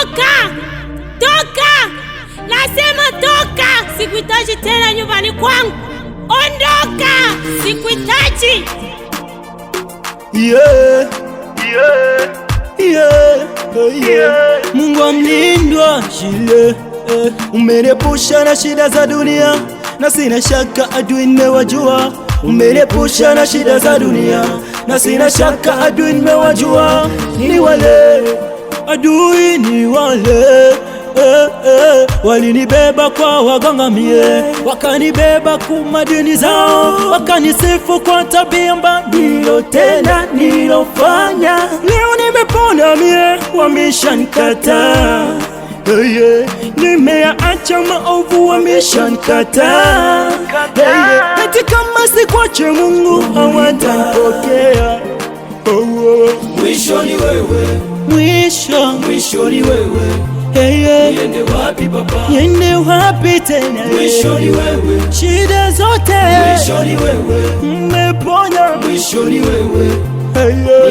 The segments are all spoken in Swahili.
Toka! Toka! Nasema toka! Sikuhitaji tena nyumbani kwangu. Ondoka! Sikuhitaji. Yeah, yeah, yeah, yeah. Mungu amlindwa shile, umenepusha na shida za dunia, na sina shaka adui nimewajua. Umenepusha na shida za dunia, na sina shaka adui nimewajua. Ni wale adui, ni wale walinibeba kwa wagangamie, wakanibeba kumadini zao, wakanisifu kwa tabia mbaya. Ndilo tena nilofanya, leo nimepona mie, wameshanikataa. Nimeacha maovu, wameshanikataa. Eti kama sikwache Mungu hawatanipokea. Mwisho ni wewe, mwisho ni wewe. Niende wapi baba? Niende wapi tena? Mwisho ni wewe. Shida zote Mwisho ni wewe. Mmeponya. Mwisho ni wewe.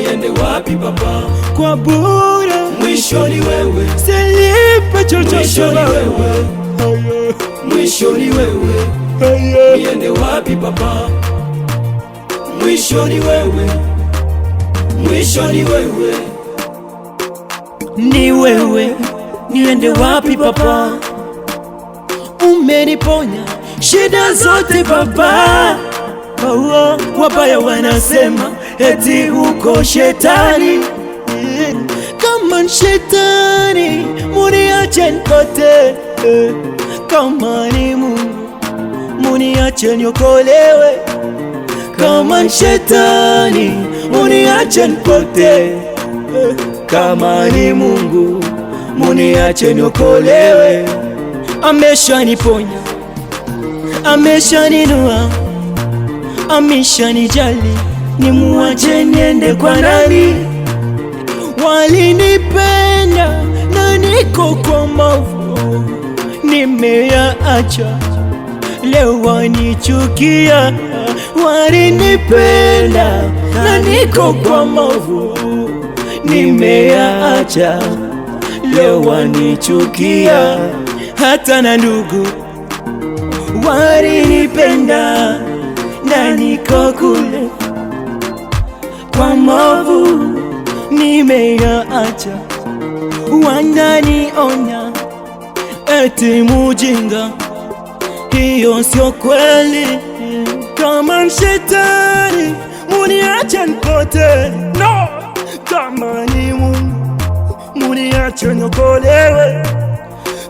Niende wapi baba? Kwa bure. Mwisho ni wewe. Silipe chochote. Mwisho ni wewe. Mwisho ni wewe. Niende wapi baba? Mwisho ni wewe. Mwisho ni wewe. Ni wewe. Niende wapi baba? Umeniponya shida zote baba. Wabaya wanasema eti uko shetani. Kama shetani muniache nipate, kama ni Mungu muniache niokolewe. Kama shetani muniache nipate, kama ni Mungu muniache niokolewe. Ameshaniponya, ameshaninua, ameshanijali, nimuache niende kwa nani? Walinipenda na niko kwa mavu, nimeyaacha leo wanichukia. Walinipenda na niko kwa mavu, nimeyaacha leo wanichukia. Hata na ndugu walinipenda na niko kule kwa mavu, nimeyaacha. Wananiona eti mujinga, hiyo sio kweli. Kama shetani muniache nipote, no. Kama ni Mungu muniache niokolewe.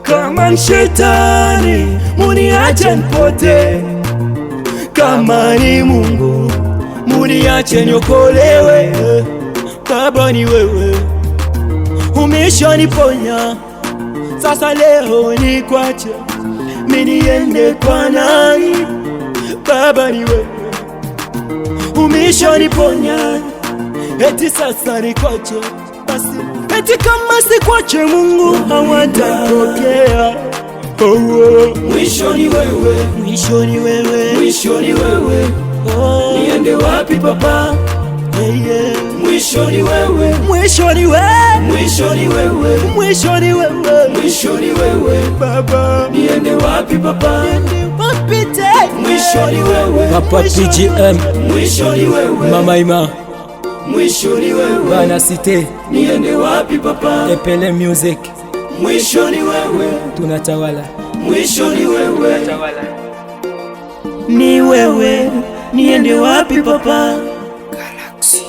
Kama shetani muniache nipote, kama ni Mungu muniache niokolewe. Baba ni wewe, umeshaniponya, sasa leo nikwache mimi niende kwa nani? Baba ni wewe, umeshaniponya, eti sasa nikwache basi. Eti kama sikwache Mungu hawatanipokea. Mwisho ni wewe, mwisho ni wewe, mwisho ni wewe. Niende wapi baba? Mwisho ni wewe, mwisho ni wewe, mwisho ni wewe, mwisho ni wewe, mwisho ni wewe baba. Niende wapi baba? Niende wapi tena? Mwisho ni wewe, Papa PGM, mwisho ni wewe, Mama Ima, mwisho ni wewe, Bana Cité. Niende wapi baba? Epele Music, mwisho ni wewe, tunatawala. Mwisho ni wewe, ni wewe. Niende wapi papa? Galaxy.